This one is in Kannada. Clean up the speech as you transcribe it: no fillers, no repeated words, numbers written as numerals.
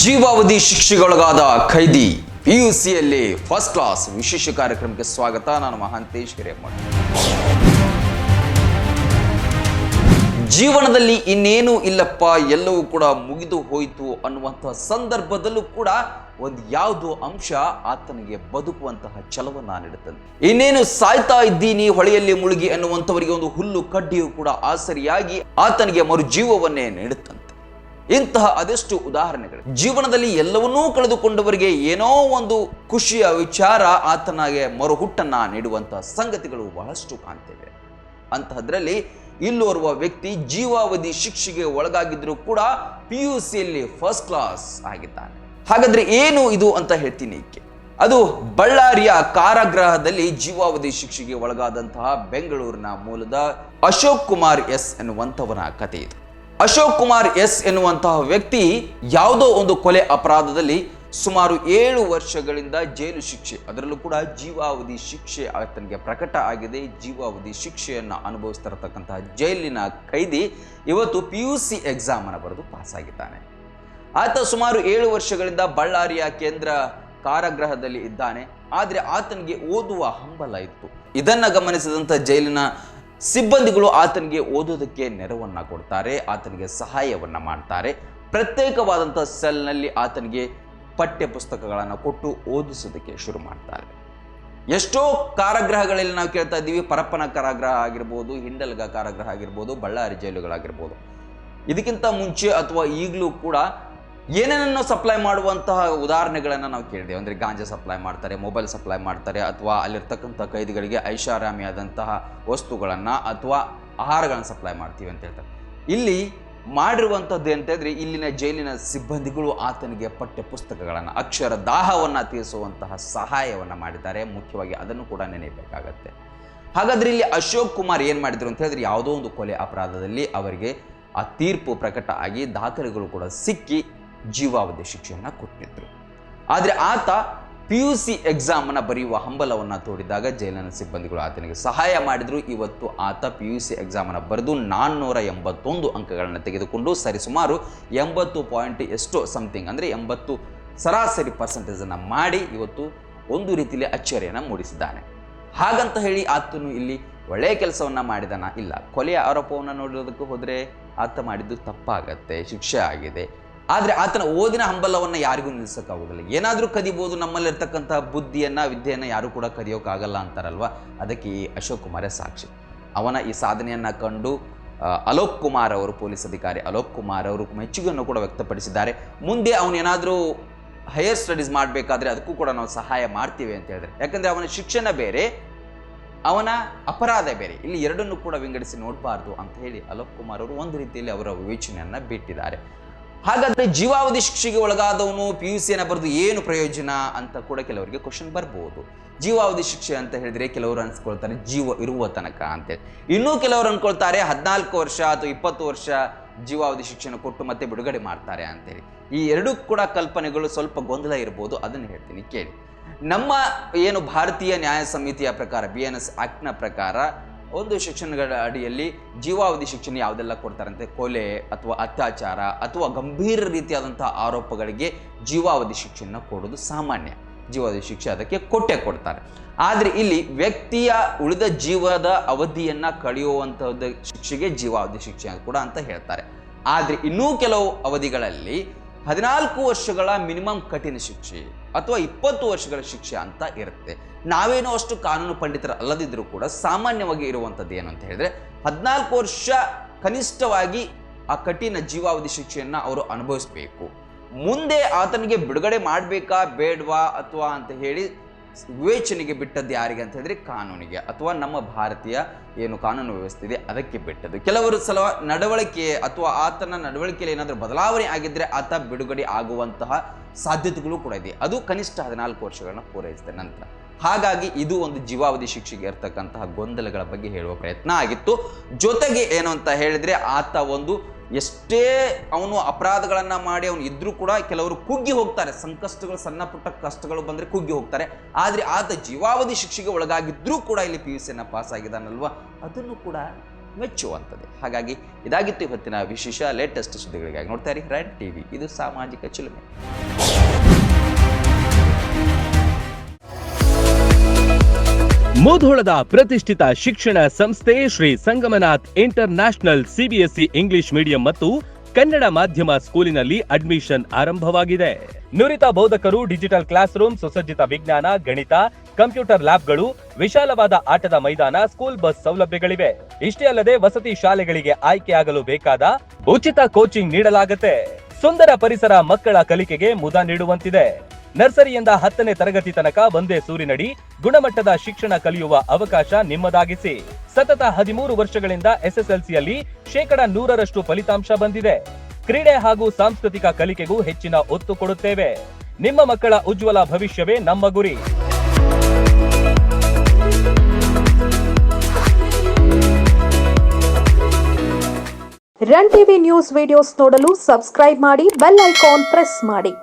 ಜೀವಾವಧಿ ಶಿಕ್ಷೆಗೊಳಗಾದ ಖೈದಿ ಪಿಯುಸಿಯಲ್ಲಿ ಫಸ್ಟ್ ಕ್ಲಾಸ್ ವಿಶೇಷ ಕಾರ್ಯಕ್ರಮಕ್ಕೆ ಸ್ವಾಗತ. ನಾನು ಮಹಾಂತೇಶ್ ಹಿರೇಮಠ. ಜೀವನದಲ್ಲಿ ಇನ್ನೇನು ಇಲ್ಲಪ್ಪ, ಎಲ್ಲವೂ ಕೂಡ ಮುಗಿದು ಹೋಯಿತು ಅನ್ನುವಂತಹ ಸಂದರ್ಭದಲ್ಲೂ ಕೂಡ ಒಂದು ಯಾವುದೋ ಅಂಶ ಆತನಿಗೆ ಬದುಕುವಂತಹ ಛಲವನ್ನ ನೀಡುತ್ತದೆ. ಇನ್ನೇನು ಸಾಯ್ತಾ ಇದ್ದೀನಿ ಹೊಳೆಯಲ್ಲಿ ಮುಳುಗಿ ಅನ್ನುವಂಥವರಿಗೆ ಒಂದು ಹುಲ್ಲು ಕಡ್ಡಿಯು ಕೂಡ ಆಸರಿಯಾಗಿ ಆತನಿಗೆ ಮರು ಜೀವವನ್ನೇ ನೀಡುತ್ತಂತೆ. ಇಂತಹ ಅದೆಷ್ಟು ಉದಾಹರಣೆಗಳು. ಜೀವನದಲ್ಲಿ ಎಲ್ಲವನ್ನೂ ಕಳೆದುಕೊಂಡವರಿಗೆ ಏನೋ ಒಂದು ಖುಷಿಯ ವಿಚಾರ ಆತನಿಗೆ ಮರುಹುಟ್ಟನ್ನ ನೀಡುವಂತಹ ಸಂಗತಿಗಳು ಬಹಳಷ್ಟು ಕಾಣ್ತೇವೆ. ಅಂತಹದ್ರಲ್ಲಿ ಇಲ್ಲೋರ್ವ ವ್ಯಕ್ತಿ ಜೀವಾವಧಿ ಶಿಕ್ಷೆಗೆ ಒಳಗಾಗಿದ್ರು ಕೂಡ ಪಿಯುಸಿಯಲ್ಲಿ ಫಸ್ಟ್ ಕ್ಲಾಸ್ ಆಗಿದ್ದಾನೆ. ಹಾಗಾದ್ರೆ ಏನು ಇದು ಅಂತ ಹೇಳ್ತೀನಿ. ಅದು ಬಳ್ಳಾರಿಯ ಕಾರಾಗೃಹದಲ್ಲಿ ಜೀವಾವಧಿ ಶಿಕ್ಷೆಗೆ ಒಳಗಾದಂತಹ ಬೆಂಗಳೂರಿನ ಮೂಲದ ಅಶೋಕ್ ಕುಮಾರ್ ಎಸ್ ಎನ್ನುವಂಥವನ ಕಥೆ ಇದು. ಅಶೋಕ್ ಕುಮಾರ್ ಎಸ್ ಎನ್ನುವಂತಹ ವ್ಯಕ್ತಿ ಯಾವುದೋ ಒಂದು ಕೊಲೆ ಅಪರಾಧದಲ್ಲಿ ಸುಮಾರು 7 ವರ್ಷಗಳಿಂದ ಜೈಲು ಶಿಕ್ಷೆ, ಅದರಲ್ಲೂ ಕೂಡ ಜೀವಾವಧಿ ಶಿಕ್ಷೆ ಆತನಿಗೆ ಪ್ರಕಟ ಆಗಿದೆ. ಜೀವಾವಧಿ ಶಿಕ್ಷೆಯನ್ನು ಅನುಭವಿಸ್ತಿರತಕ್ಕಂತಹ ಜೈಲಿನ ಖೈದಿ ಇವತ್ತು ಪಿಯುಸಿ ಎಕ್ಸಾಮ್ ಅನ್ನು ಬರೆದು ಪಾಸ್ ಆಗಿದ್ದಾನೆ. ಆತ ಸುಮಾರು 7 ವರ್ಷಗಳಿಂದ ಬಳ್ಳಾರಿಯ ಕೇಂದ್ರ ಕಾರಾಗೃಹದಲ್ಲಿ ಇದ್ದಾನೆ. ಆದರೆ ಆತನಿಗೆ ಓದುವ ಹಂಬಲ ಇತ್ತು. ಇದನ್ನ ಗಮನಿಸಿದಂಥ ಜೈಲಿನ ಸಿಬ್ಬಂದಿಗಳು ಆತನಿಗೆ ಓದೋದಕ್ಕೆ ನೆರವನ್ನ ಕೊಡ್ತಾರೆ, ಆತನಿಗೆ ಸಹಾಯವನ್ನ ಮಾಡ್ತಾರೆ. ಪ್ರತ್ಯೇಕವಾದಂಥ ಸೆಲ್ನಲ್ಲಿ ಆತನಿಗೆ ಪಠ್ಯ ಪುಸ್ತಕಗಳನ್ನು ಕೊಟ್ಟು ಓದಿಸೋದಕ್ಕೆ ಶುರು ಮಾಡ್ತಾರೆ. ಎಷ್ಟೋ ಕಾರಾಗೃಹಗಳಲ್ಲಿ ನಾವು ಕೇಳ್ತಾ ಇದ್ದೀವಿ, ಪರಪ್ಪನ ಕಾರಾಗೃಹ ಆಗಿರ್ಬೋದು, ಹಿಂಡಲ್ಗ ಕಾರಾಗೃಹ ಆಗಿರ್ಬೋದು, ಬಳ್ಳಾರಿ ಜೈಲುಗಳಾಗಿರ್ಬೋದು. ಇದಕ್ಕಿಂತ ಮುಂಚೆ ಅಥವಾ ಈಗಲೂ ಕೂಡ ಏನೇನನ್ನು ಸಪ್ಲೈ ಮಾಡುವಂತಹ ಉದಾಹರಣೆಗಳನ್ನು ನಾವು ಕೇಳಿದ್ದೇವೆ. ಅಂದರೆ ಗಾಂಜಾ ಸಪ್ಲೈ ಮಾಡ್ತಾರೆ, ಮೊಬೈಲ್ ಸಪ್ಲೈ ಮಾಡ್ತಾರೆ, ಅಥವಾ ಅಲ್ಲಿರ್ತಕ್ಕಂಥ ಖೈದಿಗಳಿಗೆ ಐಷಾರಾಮಿಯಾದಂತಹ ವಸ್ತುಗಳನ್ನು ಅಥವಾ ಆಹಾರಗಳನ್ನು ಸಪ್ಲೈ ಮಾಡ್ತೀವಿ ಅಂತ ಹೇಳ್ತಾರೆ. ಇಲ್ಲಿ ಮಾಡಿರುವಂಥದ್ದು ಅಂತ ಹೇಳಿದ್ರೆ, ಇಲ್ಲಿನ ಜೈಲಿನ ಸಿಬ್ಬಂದಿಗಳು ಆತನಿಗೆ ಪಠ್ಯ ಪುಸ್ತಕಗಳನ್ನು, ಅಕ್ಷರ ದಾಹವನ್ನು ತೀರಿಸುವಂತಹ ಸಹಾಯವನ್ನು ಮಾಡಿದ್ದಾರೆ. ಮುಖ್ಯವಾಗಿ ಅದನ್ನು ಕೂಡ ನೆನೆಯಬೇಕಾಗತ್ತೆ. ಹಾಗಾದ್ರೆ ಇಲ್ಲಿ ಅಶೋಕ್ ಕುಮಾರ್ ಏನು ಮಾಡಿದ್ರು ಅಂತ ಹೇಳಿದ್ರೆ, ಯಾವುದೋ ಒಂದು ಕೊಲೆ ಅಪರಾಧದಲ್ಲಿ ಅವರಿಗೆ ಆ ತೀರ್ಪು ಪ್ರಕಟ ಆಗಿ ದಾಖಲೆಗಳು ಕೂಡ ಸಿಕ್ಕಿ ಜೀವಾವಧಿ ಶಿಕ್ಷೆಯನ್ನು ಕೊಟ್ಟಿದ್ರು. ಆದರೆ ಆತ ಪಿಯುಸಿ ಎಕ್ಸಾಮನ್ನು ಬರೆಯುವ ಹಂಬಲವನ್ನು ತೋರಿದಾಗ ಜೈಲಿನ ಸಿಬ್ಬಂದಿಗಳು ಆತನಿಗೆ ಸಹಾಯ ಮಾಡಿದ್ರು. ಇವತ್ತು ಆತ ಪಿಯುಸಿ ಎಕ್ಸಾಮನ್ನು ಬರೆದು 481 ಅಂಕಗಳನ್ನು ತೆಗೆದುಕೊಂಡು ಸರಿಸುಮಾರು 80 ಎಷ್ಟು ಸಮಥಿಂಗ್, ಅಂದರೆ 80 ಸರಾಸರಿ ಪರ್ಸೆಂಟೇಜನ್ನು ಮಾಡಿ ಇವತ್ತು ಒಂದು ರೀತಿಯಲ್ಲಿ ಅಚ್ಚರಿಯನ್ನು ಮೂಡಿಸಿದ್ದಾನೆ. ಹಾಗಂತ ಹೇಳಿ ಆತನು ಇಲ್ಲಿ ಒಳ್ಳೆಯ ಕೆಲಸವನ್ನು ಮಾಡಿದಾನ? ಇಲ್ಲ. ಕೊಲೆಯ ಆರೋಪವನ್ನು ನೋಡಿರೋದಕ್ಕೆ ಹೋದರೆ ಆತ ಮಾಡಿದ್ದು ತಪ್ಪಾಗತ್ತೆ, ಶಿಕ್ಷೆ ಆಗಿದೆ. ಆದರೆ ಆತನ ಓದಿನ ಹಂಬಲವನ್ನು ಯಾರಿಗೂ ನಿಲ್ಲಿಸೋಕ್ಕಾಗೋದಿಲ್ಲ. ಏನಾದರೂ ಕದಿಬೋದು, ನಮ್ಮಲ್ಲಿರ್ತಕ್ಕಂಥ ಬುದ್ಧಿಯನ್ನು, ವಿದ್ಯೆಯನ್ನು ಯಾರೂ ಕೂಡ ಕದಿಯೋಕ್ಕಾಗಲ್ಲ ಅಂತಾರಲ್ವ. ಅದಕ್ಕೆ ಈ ಅಶೋಕ್ ಕುಮಾರೇ ಸಾಕ್ಷಿ. ಅವನ ಈ ಸಾಧನೆಯನ್ನು ಕಂಡು ಅಲೋಕ್ ಕುಮಾರ್ ಅವರು, ಪೊಲೀಸ್ ಅಧಿಕಾರಿ ಅಲೋಕ್ ಕುಮಾರ್ ಅವರು ಮೆಚ್ಚುಗೆಯನ್ನು ಕೂಡ ವ್ಯಕ್ತಪಡಿಸಿದ್ದಾರೆ. ಮುಂದೆ ಅವನೇನಾದರೂ ಹೈಯರ್ ಸ್ಟಡೀಸ್ ಮಾಡಬೇಕಾದ್ರೆ ಅದಕ್ಕೂ ಕೂಡ ನಾವು ಸಹಾಯ ಮಾಡ್ತೀವಿ ಅಂತ ಹೇಳಿದ್ರೆ. ಯಾಕಂದರೆ ಅವನ ಶಿಕ್ಷಣ ಬೇರೆ, ಅವನ ಅಪರಾಧ ಬೇರೆ, ಇಲ್ಲಿ ಎರಡನ್ನೂ ಕೂಡ ವಿಂಗಡಿಸಿ ನೋಡಬಾರ್ದು ಅಂತ ಹೇಳಿ ಅಲೋಕ್ ಕುಮಾರ್ ಅವರು ಒಂದು ರೀತಿಯಲ್ಲಿ ಅವರ ವಿವೇಚನೆಯನ್ನು ಬಿಟ್ಟಿದ್ದಾರೆ. ಹಾಗಾದರೆ ಜೀವಾವಧಿ ಶಿಕ್ಷೆಗೆ ಒಳಗಾದವನು ಪಿಯುಸಿಯನ್ನು ಬರೆದು ಏನು ಪ್ರಯೋಜನ ಅಂತ ಕೂಡ ಕೆಲವರಿಗೆ ಕ್ವಶನ್ ಬರ್ಬೋದು. ಜೀವಾವಧಿ ಶಿಕ್ಷೆ ಅಂತ ಹೇಳಿದ್ರೆ ಕೆಲವರು ಅನ್ಸ್ಕೊಳ್ತಾರೆ ಜೀವ ಇರುವ ತನಕ ಅಂತೇಳಿ. ಇನ್ನೂ ಕೆಲವರು ಅನ್ಕೊಳ್ತಾರೆ 14 ವರ್ಷ ಅಥವಾ 20 ವರ್ಷ ಜೀವಾವಧಿ ಶಿಕ್ಷೆಯನ್ನು ಕೊಟ್ಟು ಮತ್ತೆ ಬಿಡುಗಡೆ ಮಾಡ್ತಾರೆ ಅಂತೇಳಿ. ಈ ಎರಡೂ ಕೂಡ ಕಲ್ಪನೆಗಳು ಸ್ವಲ್ಪ ಗೊಂದಲ ಇರ್ಬೋದು. ಅದನ್ನು ಹೇಳ್ತೀನಿ ಕೇಳಿ. ನಮ್ಮ ಏನು ಭಾರತೀಯ ನ್ಯಾಯ ಸಮಿತಿಯ ಪ್ರಕಾರ, BNS ಆಕ್ಟ್ನ ಪ್ರಕಾರ ಒಂದು ಶಿಕ್ಷಣಗಳ ಅಡಿಯಲ್ಲಿ ಜೀವಾವಧಿ ಶಿಕ್ಷಣ ಯಾವುದೆಲ್ಲ ಕೊಡ್ತಾರಂತೆ, ಕೊಲೆ ಅಥವಾ ಅತ್ಯಾಚಾರ ಅಥವಾ ಗಂಭೀರ ರೀತಿಯಾದಂತಹ ಆರೋಪಗಳಿಗೆ ಜೀವಾವಧಿ ಶಿಕ್ಷೆಯನ್ನು ಕೊಡೋದು ಸಾಮಾನ್ಯ. ಜೀವಾವಧಿ ಶಿಕ್ಷೆ ಅದಕ್ಕೆ ಕೊಡ್ತಾರೆ. ಆದರೆ ಇಲ್ಲಿ ವ್ಯಕ್ತಿಯ ಉಳಿದ ಜೀವದ ಅವಧಿಯನ್ನು ಕಳೆಯುವಂಥದ್ದು ಶಿಕ್ಷೆಗೆ ಜೀವಾವಧಿ ಶಿಕ್ಷೆ ಕೂಡ ಅಂತ ಹೇಳ್ತಾರೆ. ಆದರೆ ಇನ್ನೂ ಕೆಲವು ಅವಧಿಗಳಲ್ಲಿ 14 ವರ್ಷಗಳ ಮಿನಿಮಮ್ ಕಠಿಣ ಶಿಕ್ಷೆ ಅಥವಾ 20 ವರ್ಷಗಳ ಶಿಕ್ಷೆ ಅಂತ ಇರುತ್ತೆ. ನಾವೇನೋ ಅಷ್ಟು ಕಾನೂನು ಪಂಡಿತರ ಅಲ್ಲದಿದ್ದರೂ ಕೂಡ ಸಾಮಾನ್ಯವಾಗಿ ಇರುವಂಥದ್ದು ಏನು ಅಂತ ಹೇಳಿದ್ರೆ, 14 ವರ್ಷ ಕನಿಷ್ಠವಾಗಿ ಆ ಕಠಿಣ ಜೀವಾವಧಿ ಶಿಕ್ಷೆಯನ್ನು ಅವರು ಅನುಭವಿಸಬೇಕು. ಮುಂದೆ ಆತನಿಗೆ ಬಿಡುಗಡೆ ಮಾಡಬೇಕಾ ಬೇಡವಾ ಅಥವಾ ಅಂತ ಹೇಳಿ ವಿವೇಚನೆಗೆ ಬಿಟ್ಟದ್ದು ಯಾರಿಗೆ ಅಂತ ಹೇಳಿದ್ರೆ ಕಾನೂನಿಗೆ, ಅಥವಾ ನಮ್ಮ ಭಾರತೀಯ ಏನು ಕಾನೂನು ವ್ಯವಸ್ಥೆ ಇದೆ ಅದಕ್ಕೆ ಬಿಟ್ಟದ್ದು. ಕೆಲವರು ಸಲ ನಡವಳಿಕೆ ಅಥವಾ ಆತನ ನಡವಳಿಕೆಯಲ್ಲಿ ಏನಾದರೂ ಬದಲಾವಣೆ ಆಗಿದ್ದರೆ ಆತ ಬಿಡುಗಡೆ ಆಗುವಂತಹ ಸಾಧ್ಯತೆಗಳು ಕೂಡ ಇದೆ. ಅದು ಕನಿಷ್ಠ 14 ವರ್ಷಗಳನ್ನ ಪೂರೈಸಿದ ನಂತರ. ಹಾಗಾಗಿ ಇದು ಒಂದು ಜೀವಾವಧಿ ಶಿಕ್ಷೆಗೆ ಇರ್ತಕ್ಕಂತಹ ಗೊಂದಲಗಳ ಬಗ್ಗೆ ಹೇಳುವ ಪ್ರಯತ್ನ ಆಗಿತ್ತು. ಜೊತೆಗೆ ಏನು ಅಂತ ಹೇಳಿದ್ರೆ, ಆತ ಒಂದು ಎಷ್ಟೇ ಅವನು ಅಪರಾಧಗಳನ್ನು ಮಾಡಿ ಅವನು ಇದ್ರೂ ಕೂಡ ಕೆಲವರು ಕುಗ್ಗಿ ಹೋಗ್ತಾರೆ. ಸಂಕಷ್ಟಗಳು, ಸಣ್ಣ ಪುಟ್ಟ ಕಷ್ಟಗಳು ಬಂದರೆ ಕುಗ್ಗಿ ಹೋಗ್ತಾರೆ. ಆದರೆ ಆತ ಜೀವಾವಧಿ ಶಿಕ್ಷೆಗೆ ಒಳಗಾಗಿದ್ರೂ ಕೂಡ ಇಲ್ಲಿ ಪಿಯುಸಿಯನ್ನು ಪಾಸ್ ಆಗಿದ್ದಾನಲ್ವ, ಅದನ್ನು ಕೂಡ ಮೆಚ್ಚುವಂಥದ್ದೇ. ಹಾಗಾಗಿ ಇದಾಗಿತ್ತು ಇವತ್ತಿನ ವಿಶೇಷ ಲೇಟೆಸ್ಟ್ ಸುದ್ದಿಗಳಿಗಾಗಿ ನೋಡ್ತಾ ಇರಿ ರೆಡ್ ಟಿವಿ, ಇದು ಸಾಮಾಜಿಕ ಚಿಲುಮೆ. ಮುಧೋಳದ ಪ್ರತಿಷ್ಠಿತ ಶಿಕ್ಷಣ ಸಂಸ್ಥೆ Shri Sangamnath international CBSE English medium ಮತ್ತು ಕನ್ನಡ ಮಾಧ್ಯಮ ಸ್ಕೂಲಿನಲ್ಲಿ ಅಡ್ಮಿಷನ್ ಆರಂಭವಾಗಿದೆ. ನುರಿತ ಬೋಧಕರು, ಡಿಜಿಟಲ್ ಕ್ಲಾಸ್ ರೂಮ್, ಸುಸಜ್ಜಿತ ವಿಜ್ಞಾನ, ಗಣಿತ, ಕಂಪ್ಯೂಟರ್ ಲ್ಯಾಬ್ಗಳು, ವಿಶಾಲವಾದ ಆಟದ ಮೈದಾನ, ಸ್ಕೂಲ್ ಬಸ್ ಸೌಲಭ್ಯಗಳಿವೆ. ಇಷ್ಟೇ ಅಲ್ಲದೆ ವಸತಿ ಶಾಲೆಗಳಿಗೆ ಆಯ್ಕೆಯಾಗಲು ಬೇಕಾದ ಉಚಿತ ಕೋಚಿಂಗ್ ನೀಡಲಾಗುತ್ತೆ. ಸುಂದರ ಪರಿಸರ ಮಕ್ಕಳ ಕಲಿಕೆಗೆ ಮುದ ನೀಡುವಂತಿದೆ. ನರ್ಸರಿಯಿಂದ 10ನೇ ತರಗತಿ ತನಕ ಒಂದೇ ಸೂರಿನಡಿ ಗುಣಮಟ್ಟದ ಶಿಕ್ಷಣ ಕಲಿಯುವ ಅವಕಾಶ ನಿಮ್ಮದಾಗಿಸಿ. ಸತತ 13 ವರ್ಷಗಳಿಂದ ಎಸ್ಎಸ್ಎಲ್ಸಿಯಲ್ಲಿ 100% ಫಲಿತಾಂಶ ಬಂದಿದೆ. ಕ್ರೀಡೆ ಹಾಗೂ ಸಾಂಸ್ಕೃತಿಕ ಕಲಿಕೆಗೂ ಹೆಚ್ಚಿನ ಒತ್ತು ಕೊಡುತ್ತೇವೆ. ನಿಮ್ಮ ಮಕ್ಕಳ ಉಜ್ವಲ ಭವಿಷ್ಯವೇ ನಮ್ಮ ಗುರಿ. ರನ್ ಟಿವಿ ನ್ಯೂಸ್ ವಿಡಿಯೋಸ್ ನೋಡಲು ಸಬ್ಸ್ಕ್ರೈಬ್ ಮಾಡಿ, ಬೆಲ್ ಐಕಾನ್ ಪ್ರೆಸ್ ಮಾಡಿ.